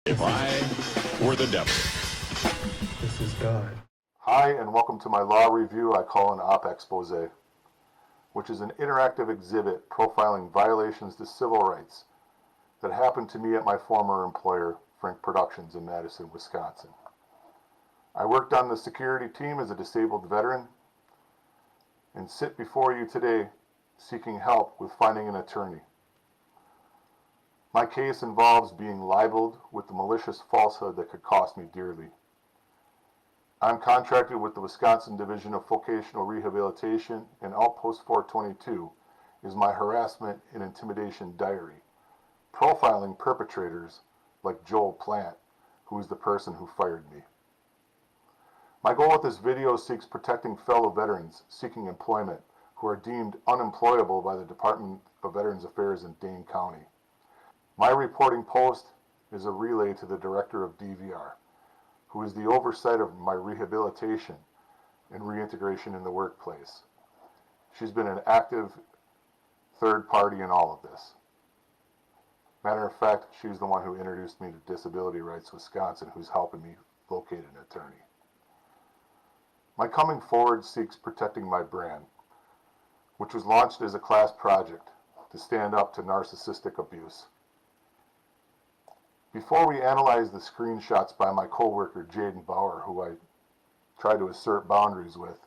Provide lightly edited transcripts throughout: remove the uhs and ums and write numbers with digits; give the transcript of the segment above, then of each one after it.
If I were the devil. This is God. Hi, and welcome to my law review I call an op expose, which is an interactive exhibit profiling violations to civil rights that happened to me at my former employer, Frank Productions in Madison, Wisconsin. I worked on the security team as a disabled veteran and sit before you today seeking help with finding an attorney. My case involves being libeled with the malicious falsehood that could cost me dearly. I'm contracted with the Wisconsin Division of Vocational Rehabilitation, and Outpost 422 is my harassment and intimidation diary, profiling perpetrators like Joel Plant, who is the person who fired me. My goal with this video seeks protecting fellow veterans seeking employment who are deemed unemployable by the Department of Veterans Affairs in Dane County. My reporting post is a relay to the Director of DVR, who is the oversight of my rehabilitation and reintegration in the workplace. She's been an active third party in all of this. Matter of fact, she's the one who introduced me to Disability Rights Wisconsin, who's helping me locate an attorney. My coming forward seeks protecting my brand, which was launched as a class project to stand up to narcissistic abuse. Before we analyze the screenshots by my coworker Jaden Bauer, who I tried to assert boundaries with,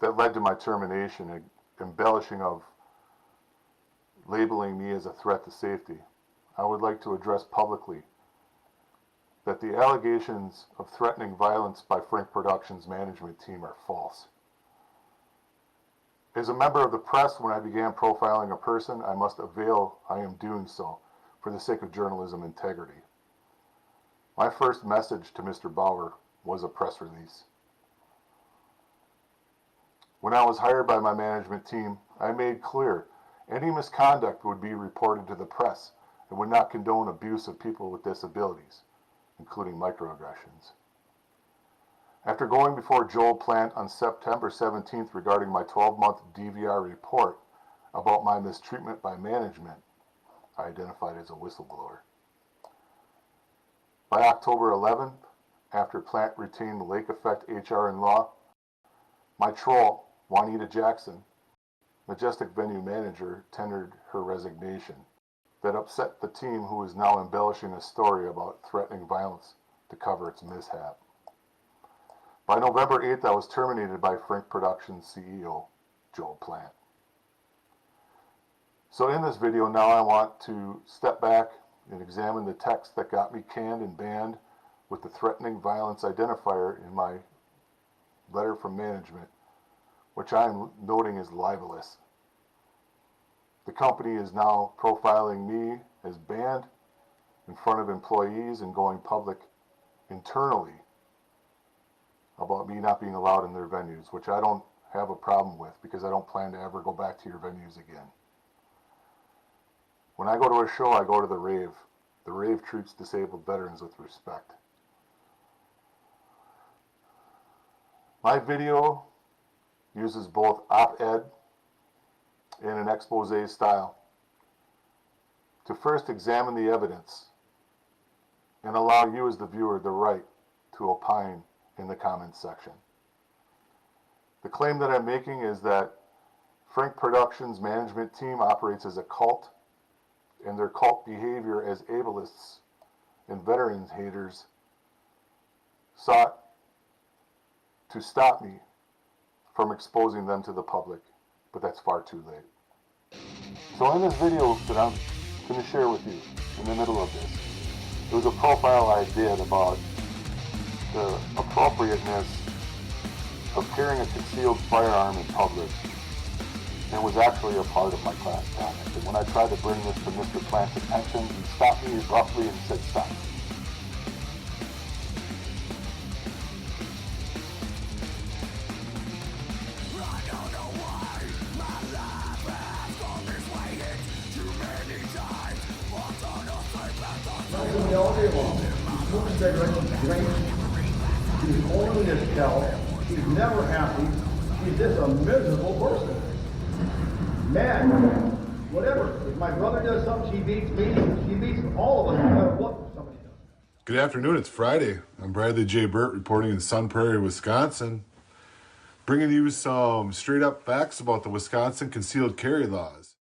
that led to my termination and embellishing of labeling me as a threat to safety, I would like to address publicly that the allegations of threatening violence by Frank Productions Management Team are false. As a member of the press, when I began profiling a person, I must avail I am doing so for the sake of journalism integrity. My first message to Mr. Bauer was a press release. When I was hired by my management team, I made clear any misconduct would be reported to the press and would not condone abuse of people with disabilities, including microaggressions. After going before Joel Plant on September 17th regarding my 12-month DVR report about my mistreatment by management, I identified as a whistleblower. By October 11th, after Plant retained Lake Effect HR and Law, my troll, Juanita Jackson, Majestic venue manager, tendered her resignation. That upset the team, who is now embellishing a story about threatening violence to cover its mishap. By November 8th, I was terminated by Frank Productions CEO, Joel Plant. So in this video now I want to step back and examine the text that got me canned and banned with the threatening violence identifier in my letter from management, which I am noting is libelous. The company is now profiling me as banned in front of employees and going public internally about me not being allowed in their venues, which I don't have a problem with because I don't plan to ever go back to your venues again. When I go to a show, I go to the rave. The rave treats disabled veterans with respect. My video uses both op-ed and an expose style to first examine the evidence and allow you as the viewer the right to opine in the comments section. The claim that I'm making is that Frank Productions Management Team operates as a cult, and their cult behavior as ableists and veterans haters sought to stop me from exposing them to the public, but that's far too late. So in this video that I'm going to share with you in the middle of this, it was a profile I did about the appropriateness of carrying a concealed firearm in public, and was actually a part of my class project. And when I tried to bring this to Mr. Plant's attention, he stopped me abruptly and said, "Stop." He's holding his tail. He's never happy. He's just a miserable person. Man, whatever. If my brother does something, she beats me. She beats all of us. Good afternoon, it's Friday. I'm Bradley J. Burt reporting in Sun Prairie, Wisconsin, bringing you some straight up facts about the Wisconsin concealed carry laws.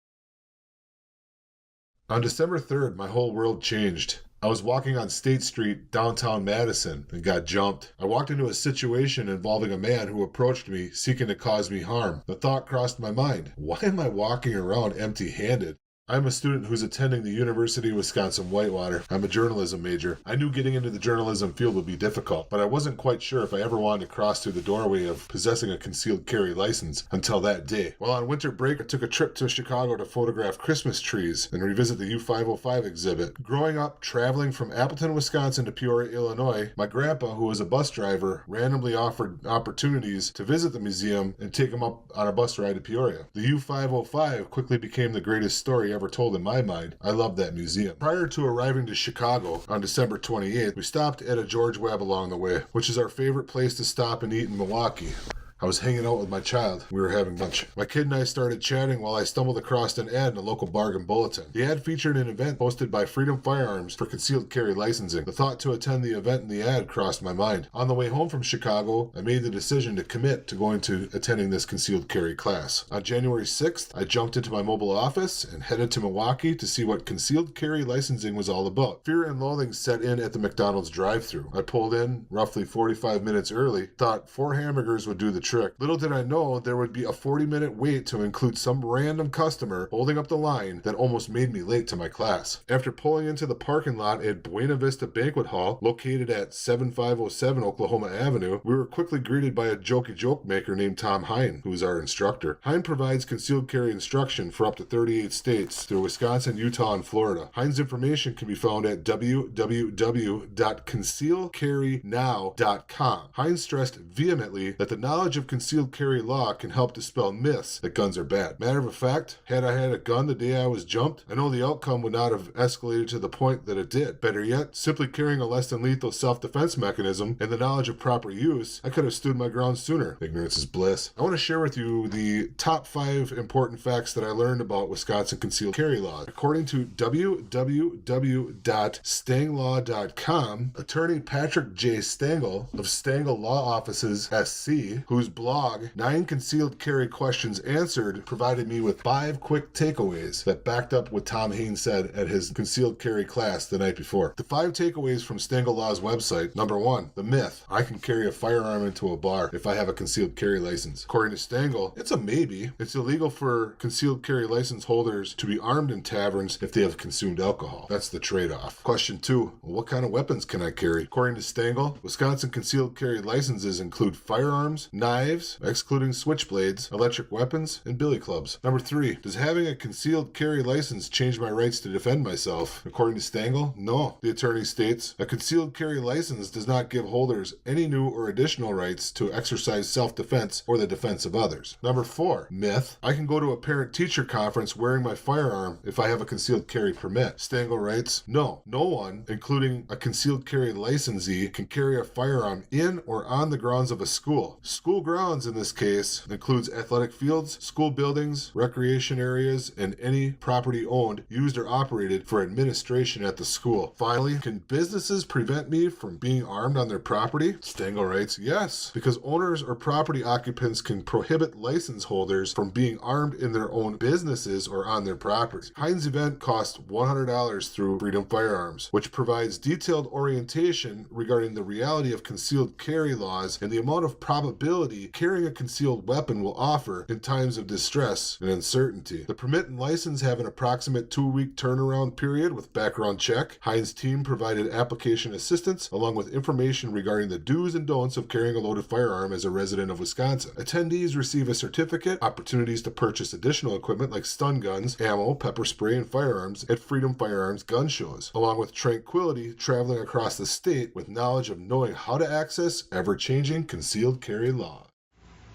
On December 3rd, my whole world changed. I was walking on State Street, downtown Madison, and got jumped. I walked into a situation involving a man who approached me, seeking to cause me harm. The thought crossed my mind, why am I walking around empty-handed? I'm a student who's attending the University of Wisconsin-Whitewater. I'm a journalism major. I knew getting into the journalism field would be difficult, but I wasn't quite sure if I ever wanted to cross through the doorway of possessing a concealed carry license until that day. While on winter break, I took a trip to Chicago to photograph Christmas trees and revisit the U505 exhibit. Growing up, traveling from Appleton, Wisconsin to Peoria, Illinois, my grandpa, who was a bus driver, randomly offered opportunities to visit the museum and take him up on a bus ride to Peoria. The U505 quickly became the greatest story ever told in my mind. I love that museum. Prior to arriving to Chicago on December 28th, we stopped at a George Webb along the way, which is our favorite place to stop and eat in Milwaukee. I was hanging out with my child. We were having lunch. My kid and I started chatting while I stumbled across an ad in a local bargain bulletin. The ad featured an event hosted by Freedom Firearms for concealed carry licensing. The thought to attend the event in the ad crossed my mind. On the way home from Chicago, I made the decision to commit to going to attending this concealed carry class. On January 6th, I jumped into my mobile office and headed to Milwaukee to see what concealed carry licensing was all about. Fear and loathing set in at the McDonald's drive-thru. I pulled in roughly 45 minutes early, thought 4 hamburgers would do the trick. Little did I know there would be a 40-minute wait to include some random customer holding up the line that almost made me late to my class. After pulling into the parking lot at Buena Vista Banquet Hall, located at 7507 Oklahoma Avenue, we were quickly greeted by a jokey joke maker named Tom Hine, who is our instructor. Hine provides concealed carry instruction for up to 38 states through Wisconsin, Utah, and Florida. Hine's information can be found at www.concealcarrynow.com. Hine stressed vehemently that the knowledge of concealed carry law can help dispel myths that guns are bad. Matter of fact, had I had a gun the day I was jumped, I know the outcome would not have escalated to the point that it did. Better yet, simply carrying a less than lethal self-defense mechanism and the knowledge of proper use, I could have stood my ground sooner. Ignorance is bliss. I want to share with you the top 5 important facts that I learned about Wisconsin concealed carry laws. According to www.stanglaw.com, attorney Patrick J. Stangl of Stangl Law Offices SC, whose blog 9 Concealed Carry Questions Answered, provided me with 5 quick takeaways that backed up what Tom Haynes said at his concealed carry class the night before. The 5 takeaways from Stangl Law's website. Number 1, the myth. I can carry a firearm into a bar if I have a concealed carry license. According to Stangl, it's a maybe. It's illegal for concealed carry license holders to be armed in taverns if they have consumed alcohol. That's the trade-off. Question 2, what kind of weapons can I carry? According to Stangl, Wisconsin concealed carry licenses include firearms, knives, excluding switchblades, electric weapons, and billy clubs. Number 3, does having a concealed carry license change my rights to defend myself? According to Stangl, no. The attorney states, a concealed carry license does not give holders any new or additional rights to exercise self-defense or the defense of others. Number 4, myth. I can go to a parent-teacher conference wearing my firearm if I have a concealed carry permit. Stangl writes, no. No one, including a concealed carry licensee, can carry a firearm in or on the grounds of a school. School grounds in this case includes athletic fields, school buildings, recreation areas, and any property owned, used, or operated for administration at the school. Finally, can businesses prevent me from being armed on their property? Stangl writes, yes, because owners or property occupants can prohibit license holders from being armed in their own businesses or on their property. Hine's event cost $100 through Freedom Firearms, which provides detailed orientation regarding the reality of concealed carry laws and the amount of probability carrying a concealed weapon will offer in times of distress and uncertainty. The permit and license have an approximate 2-week turnaround period with background check. Hine's team provided application assistance along with information regarding the do's and don'ts of carrying a loaded firearm as a resident of Wisconsin. Attendees receive a certificate, opportunities to purchase additional equipment like stun guns, ammo, pepper spray, and firearms at Freedom Firearms gun shows, along with tranquility traveling across the state with knowledge of knowing how to access ever-changing concealed carry law.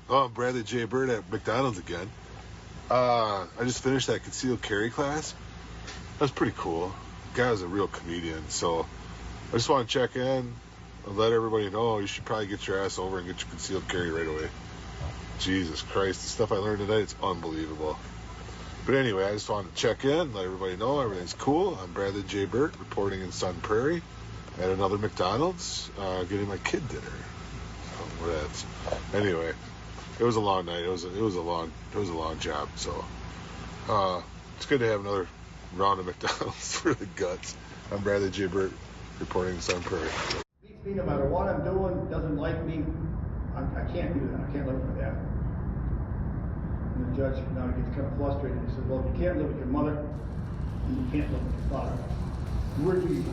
Oh, I'm Bradley J. Burt at McDonald's again. I just finished that concealed carry class. That was pretty cool. The guy was a real comedian, so I just want to check in and let everybody know you should probably get your ass over and get your concealed carry right away. Jesus Christ, the stuff I learned today, it's unbelievable. But anyway, I just wanted to check in, let everybody know everything's cool. I'm Bradley J. Burt, reporting in Sun Prairie. at another McDonald's, getting my kid dinner. Anyway, it was a long night. It was a long job. So it's good to have another round of McDonald's for the guts. I'm Bradley J. Burt, reporting the Sun Prairie. Beats me no matter what I'm doing, doesn't like me. I can't do that. I can't live with that. And the judge now gets kind of frustrated. He says, well, you can't live with your mother, and you can't live with your father. Where do you go?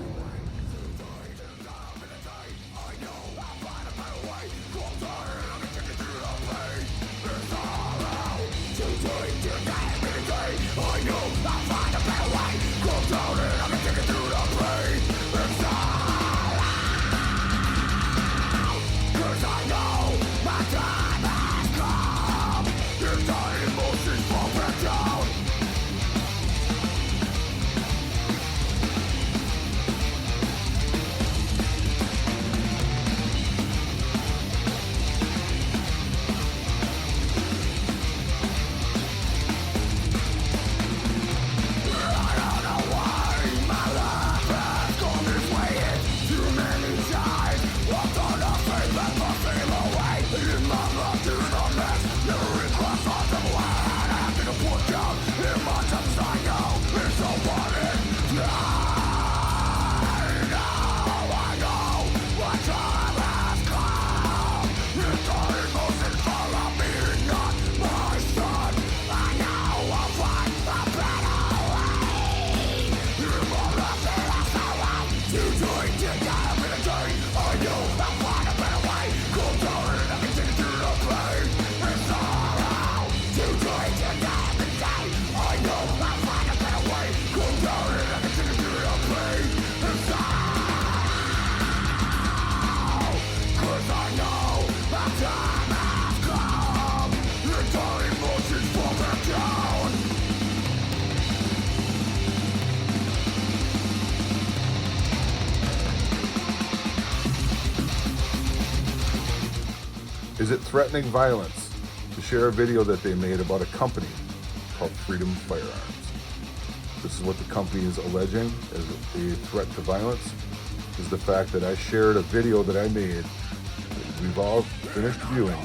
Is it threatening violence to share a video that they made about a company called Freedom Firearms? This is what the company is alleging as a threat to violence, is the fact that I shared a video that I made that we've all finished viewing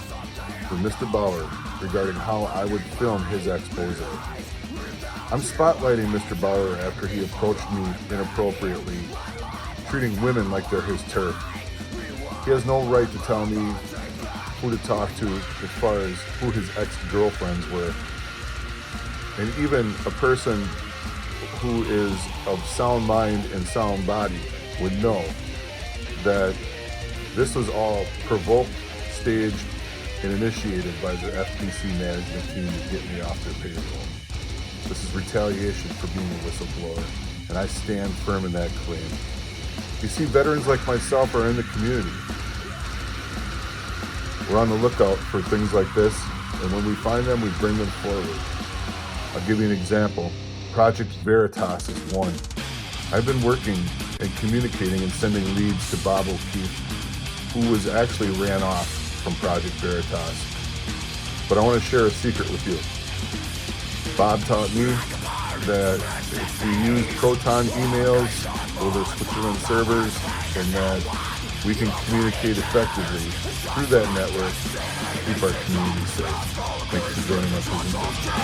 for Mr. Bauer regarding how I would film his expose. I'm spotlighting Mr. Bauer after he approached me inappropriately, treating women like they're his turf. He has no right to tell me who to talk to as far as who his ex-girlfriends were. And even a person who is of sound mind and sound body would know that this was all provoked, staged, and initiated by the FPC Management Team to get me off their payroll. This is retaliation for being a whistleblower, and I stand firm in that claim. You see, veterans like myself are in the community. We're on the lookout for things like this, and when we find them, we bring them forward. I'll give you an example. Project Veritas is one. I've been working and communicating and sending leads to Bob O'Keefe, who was actually ran off from Project Veritas. But I want to share a secret with you. Bob taught me that if we use Proton emails over Switzerland servers, and that we can communicate effectively through that network to keep our community safe. Thank you for joining my presentation.